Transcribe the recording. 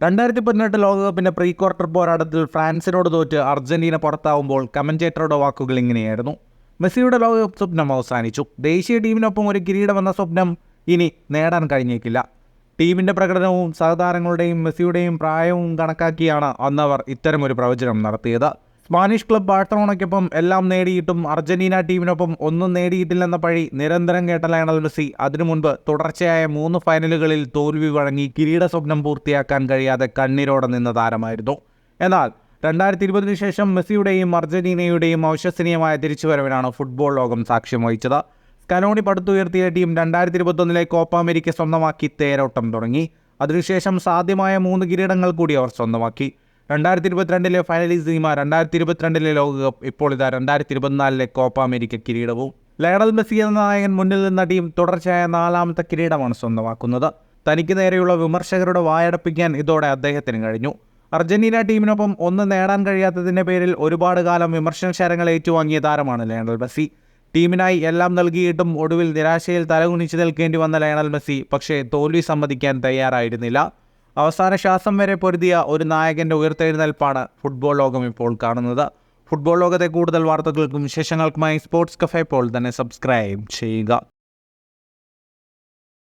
2018 ലോകകപ്പിന്റെ pre quarter പോരാട്ടത്തിൽ ഫ്രാൻസിനോട് തോറ്റ് അർജന്റീന പുറത്താവുമ്പോൾ കമന്റേറ്ററുടെ വാക്കുകൾ ഇങ്ങനെയായിരുന്നു. മെസ്സിയുടെ ലോകകപ്പ് സ്വപ്നം അവസാനിച്ചു. ദേശീയ ടീമിനൊപ്പം ഒരു കിരീടമെന്ന സ്വപ്നം ഇനി നേടാൻ കഴിഞ്ഞേക്കില്ല. ടീമിന്റെ പ്രകടനവും സഹതാരങ്ങളുടെയും മെസ്സിയുടെയും പ്രായവും കണക്കാക്കിയാണ് അന്നവർ ഇത്തരമൊരു പ്രവചനം നടത്തിയത്. സ്പാനിഷ് ക്ലബ് ബാഴ്സലോണയ്ക്കൊപ്പം എല്ലാം നേടിയിട്ടും അർജന്റീന ടീമിനൊപ്പം ഒന്നും നേടിയിട്ടില്ലെന്ന പഴി നിരന്തരം കേട്ട ലയണൽ മെസ്സി അതിനു മുൻപ് തുടർച്ചയായ 3 ഫൈനലുകളിൽ തോൽവി വഴങ്ങി കിരീട സ്വപ്നം പൂർത്തിയാക്കാൻ കഴിയാതെ കണ്ണീരോടെ നിന്ന താരമായിരുന്നു. എന്നാൽ 2020 ശേഷം മെസ്സിയുടെയും അർജന്റീനയുടെയും അവിശ്വസനീയമായ തിരിച്ചുവരവിനാണ് ഫുട്ബോൾ ലോകം സാക്ഷ്യം വഹിച്ചത്. സ്കലോണി പടുത്തുയർത്തിയ ടീം 2021 കോപ്പ അമേരിക്ക സ്വന്തമാക്കി തേരോട്ടം തുടങ്ങി. അതിനുശേഷം സാധ്യമായ 3 കിരീടങ്ങൾ കൂടി അവർ സ്വന്തമാക്കി. 2022 ഫൈനലിസീമ, 2022 ലോകകപ്പ്, ഇപ്പോൾ ഇതാ 2024 കോപ്പ അമേരിക്ക കിരീടവും. ലയണൽ മെസ്സി എന്ന നായകൻ മുന്നിൽ നിന്ന ടീം തുടർച്ചയായ 4ാമത്തെ കിരീടമാണ് സ്വന്തമാക്കുന്നത്. തനിക്ക് നേരെയുള്ള വിമർശകരുടെ വായടപ്പിക്കാൻ ഇതോടെ അദ്ദേഹത്തിന് കഴിഞ്ഞു. അർജന്റീന ടീമിനൊപ്പം ഒന്നും നേടാൻ കഴിയാത്തതിൻ്റെ പേരിൽ ഒരുപാട് കാലം വിമർശനശരങ്ങൾ ഏറ്റുവാങ്ങിയ താരമാണ് ലയണൽ മെസ്സി. ടീമിനായി എല്ലാം നൽകിയിട്ടും ഒടുവിൽ നിരാശയിൽ തലകുനിച്ച് നിൽക്കേണ്ടി വന്ന ലയണൽ മെസ്സി പക്ഷേ തോൽവി സമ്മതിക്കാൻ തയ്യാറായിരുന്നില്ല. അവസാന ശ്വാസം വരെ പൊരുതിയ ഒരു നായകൻ്റെ ഉയർത്തെഴുന്നേൽപ്പാണ് ഫുട്ബോൾ ലോകം ഇപ്പോൾ കാണുന്നത്. ഫുട്ബോൾ ലോകത്തെ കൂടുതൽ വാർത്തകൾക്കും വിശേഷങ്ങൾക്കുമായി സ്പോർട്സ് കഫേ ഇപ്പോൾ തന്നെ സബ്സ്ക്രൈബ് ചെയ്യുക.